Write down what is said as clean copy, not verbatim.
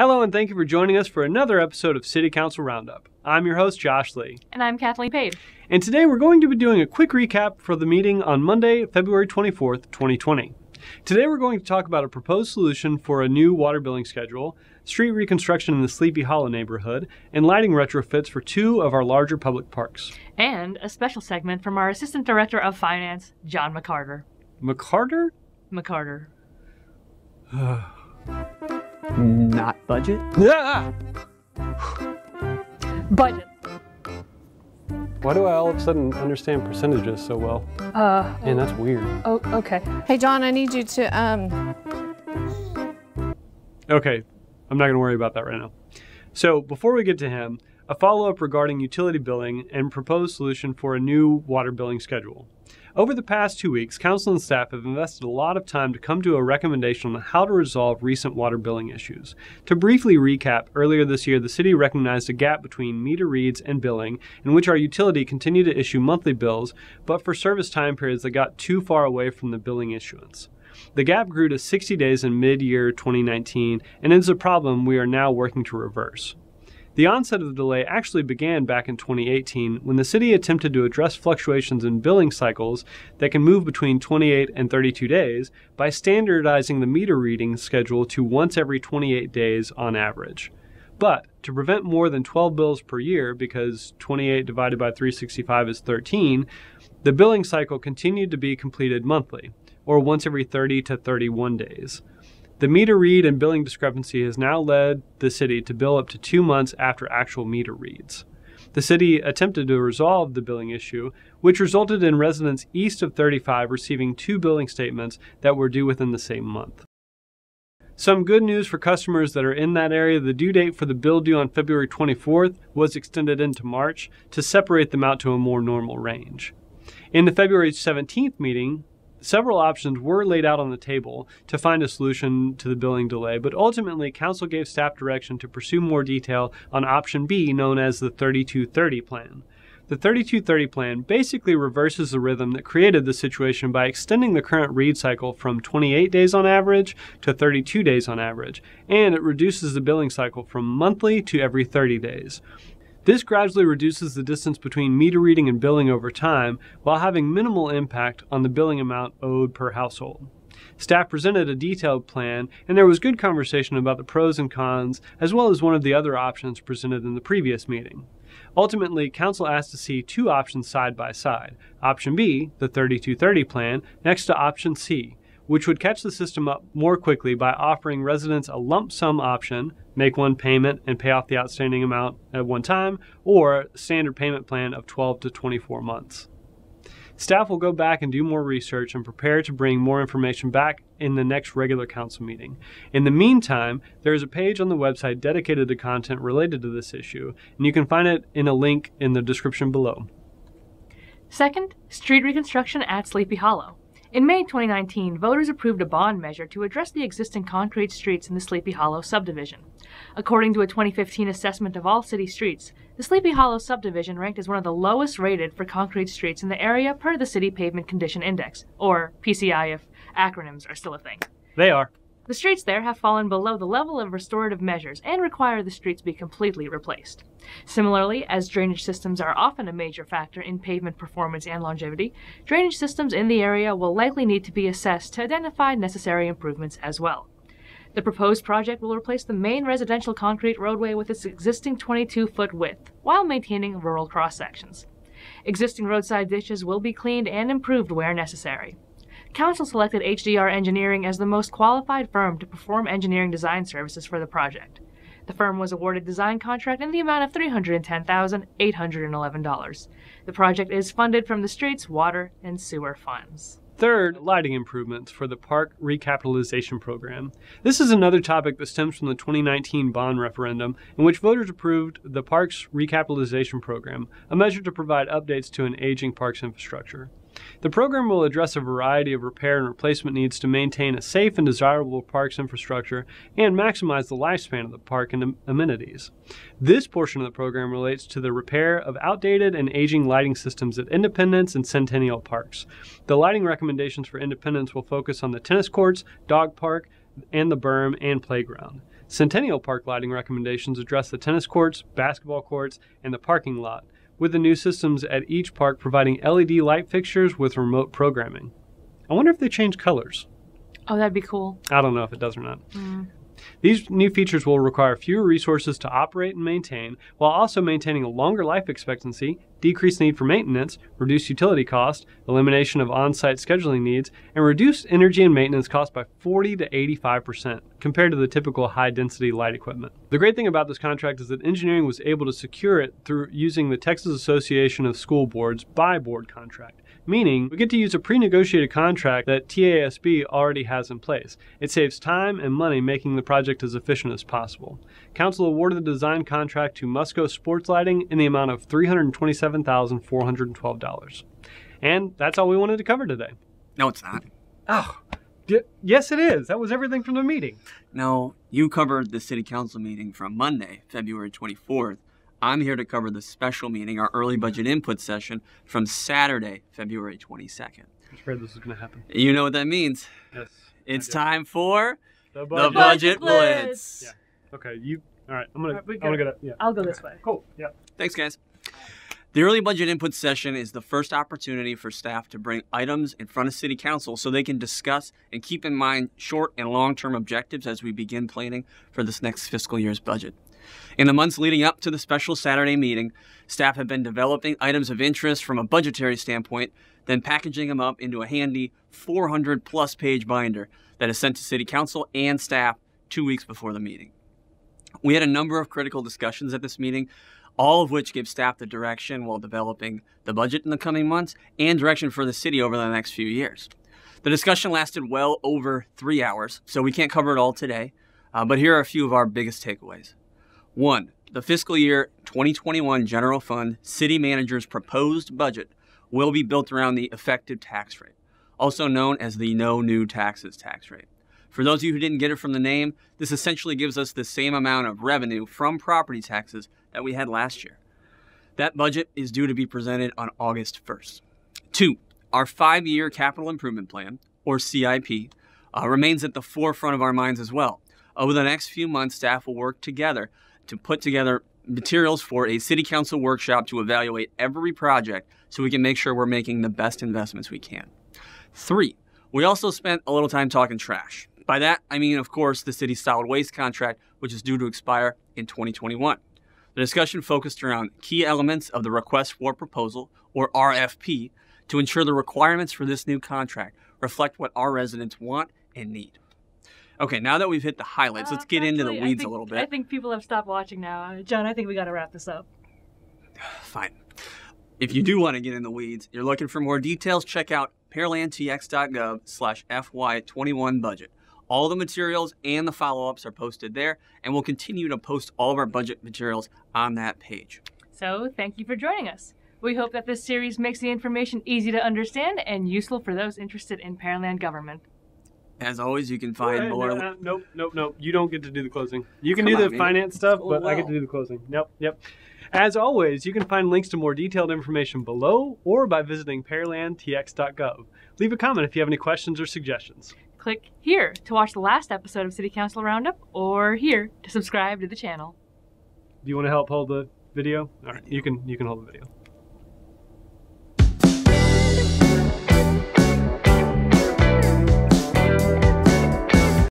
Hello and thank you for joining us for another episode of City Council Roundup. I'm your host, Josh Lee. And I'm Kathleen Pade. And today we're going to be doing a quick recap for the meeting on Monday, February 24th, 2020. Today we're going to talk about a proposed solution for a new water billing schedule, street reconstruction in the Sleepy Hollow neighborhood, and lighting retrofits for two of our larger public parks. And a special segment from our Assistant Director of Finance, John McCarter. McCarter? McCarter. Not budget? Yeah! Budget. Why do I all of a sudden understand percentages so well? Man, that's weird. Oh, okay. Hey, John, I need you to, Okay, I'm not going to worry about that right now. So, before we get to him, a follow-up regarding utility billing and proposed solution for a new water billing schedule. Over the past 2 weeks, Council and staff have invested a lot of time to come to a recommendation on how to resolve recent water billing issues. To briefly recap, earlier this year, the city recognized a gap between meter reads and billing, in which our utility continued to issue monthly bills, but for service time periods that got too far away from the billing issuance. The gap grew to 60 days in mid-year 2019, and is a problem we are now working to reverse. The onset of the delay actually began back in 2018 when the city attempted to address fluctuations in billing cycles that can move between 28 and 32 days by standardizing the meter reading schedule to once every 28 days on average. But to prevent more than 12 bills per year, because 28 divided by 365 is 13, the billing cycle continued to be completed monthly, or once every 30 to 31 days. The meter read and billing discrepancy has now led the city to bill up to 2 months after actual meter reads. The city attempted to resolve the billing issue, which resulted in residents east of 35 receiving 2 billing statements that were due within the same month. Some good news for customers that are in that area: the due date for the bill due on February 24th was extended into March to separate them out to a more normal range. In the February 17th meeting, several options were laid out on the table to find a solution to the billing delay, but ultimately Council gave staff direction to pursue more detail on option B, known as the 3230 plan. The 3230 plan basically reverses the rhythm that created the situation by extending the current read cycle from 28 days on average to 32 days on average, and it reduces the billing cycle from monthly to every 30 days. This gradually reduces the distance between meter reading and billing over time, while having minimal impact on the billing amount owed per household. Staff presented a detailed plan, and there was good conversation about the pros and cons, as well as one of the other options presented in the previous meeting. Ultimately, Council asked to see 2 options side by side: Option B, the 3230 plan, next to Option C, which would catch the system up more quickly by offering residents a lump sum option, make one payment and pay off the outstanding amount at one time, or a standard payment plan of 12 to 24 months. Staff will go back and do more research and prepare to bring more information back in the next regular council meeting. In the meantime, there is a page on the website dedicated to content related to this issue, and you can find it in a link in the description below. Second, street reconstruction at Sleepy Hollow. In May 2019, voters approved a bond measure to address the existing concrete streets in the Sleepy Hollow subdivision. According to a 2015 assessment of all city streets, the Sleepy Hollow subdivision ranked as one of the lowest rated for concrete streets in the area per the City Pavement Condition Index, or PCI if acronyms are still a thing. They are. The streets there have fallen below the level of restorative measures and require the streets be completely replaced. Similarly, as drainage systems are often a major factor in pavement performance and longevity, drainage systems in the area will likely need to be assessed to identify necessary improvements as well. The proposed project will replace the main residential concrete roadway with its existing 22-foot width, while maintaining rural cross-sections. Existing roadside ditches will be cleaned and improved where necessary. Council selected HDR Engineering as the most qualified firm to perform engineering design services for the project. The firm was awarded design contract in the amount of $310,811. The project is funded from the streets, water, and sewer funds. Third, lighting improvements for the Parks Recapitalization Program. This is another topic that stems from the 2019 bond referendum, in which voters approved the Parks Recapitalization Program, a measure to provide updates to an aging parks infrastructure. The program will address a variety of repair and replacement needs to maintain a safe and desirable parks infrastructure and maximize the lifespan of the park and amenities. This portion of the program relates to the repair of outdated and aging lighting systems at Independence and Centennial Parks. The lighting recommendations for Independence will focus on the tennis courts, dog park, and the berm and playground. Centennial Park lighting recommendations address the tennis courts, basketball courts, and the parking lot, with the new systems at each park providing LED light fixtures with remote programming. I wonder if they change colors. Oh, that'd be cool. I don't know if it does or not. These new features will require fewer resources to operate and maintain, while also maintaining a longer life expectancy, decreased need for maintenance, reduced utility cost, elimination of on-site scheduling needs, and reduced energy and maintenance costs by 40 to 85% compared to the typical high-density light equipment. The great thing about this contract is that engineering was able to secure it through using the Texas Association of School Boards by-board contract, meaning we get to use a pre-negotiated contract that TASB already has in place. It saves time and money, making the project as efficient as possible. Council awarded the design contract to Musco Sports Lighting in the amount of $327,412. And that's all we wanted to cover today. No, it's not. Oh, yes it is. That was everything from the meeting. No, you covered the City Council meeting from Monday, February 24th. I'm here to cover the special meeting, our early budget input session, from Saturday, February 22nd. I'm afraid this is going to happen. You know what that means. Yes. It's time for The Budget Blitz. Yeah. Okay, all right, I'm gonna get up. Yeah. I'll go this way. Cool. Yeah. Thanks, guys. The early budget input session is the first opportunity for staff to bring items in front of City Council so they can discuss and keep in mind short and long-term objectives as we begin planning for this next fiscal year's budget. In the months leading up to the special Saturday meeting, staff have been developing items of interest from a budgetary standpoint, then packaging them up into a handy 400-plus page binder that is sent to City Council and staff 2 weeks before the meeting. We had a number of critical discussions at this meeting, all of which give staff the direction while developing the budget in the coming months and direction for the city over the next few years. The discussion lasted well over 3 hours, so we can't cover it all today, but here are a few of our biggest takeaways. 1. The fiscal year 2021 General Fund City Manager's proposed budget will be built around the effective tax rate, also known as the no new taxes tax rate. For those of you who didn't get it from the name, this essentially gives us the same amount of revenue from property taxes that we had last year. That budget is due to be presented on August 1st. 2. Our 5-year capital improvement plan, or CIP, remains at the forefront of our minds as well. Over the next few months, staff will work together to put together materials for a City Council workshop to evaluate every project so we can make sure we're making the best investments we can. 3. We also spent a little time talking trash. By that, I mean, of course, the city's solid waste contract, which is due to expire in 2021. The discussion focused around key elements of the Request for Proposal, or RFP, to ensure the requirements for this new contract reflect what our residents want and need. Okay, now that we've hit the highlights, let's get into the weeds a little bit. I think people have stopped watching now. John, I think we got to wrap this up. Fine. If you do want to get in the weeds, you're looking for more details, check out pearlandtx.gov/FY21 budget. All the materials and the follow-ups are posted there, and we'll continue to post all of our budget materials on that page. So, thank you for joining us. We hope that this series makes the information easy to understand and useful for those interested in Pearland government. As always, you can find more... Nope. You don't get to do the closing. You can do the finance stuff, but I get to do the closing. Yep. As always, you can find links to more detailed information below or by visiting pearlandtx.gov. Leave a comment if you have any questions or suggestions. Click here to watch the last episode of City Council Roundup, or here to subscribe to the channel. Do you want to help hold the video? All right, you can hold the video.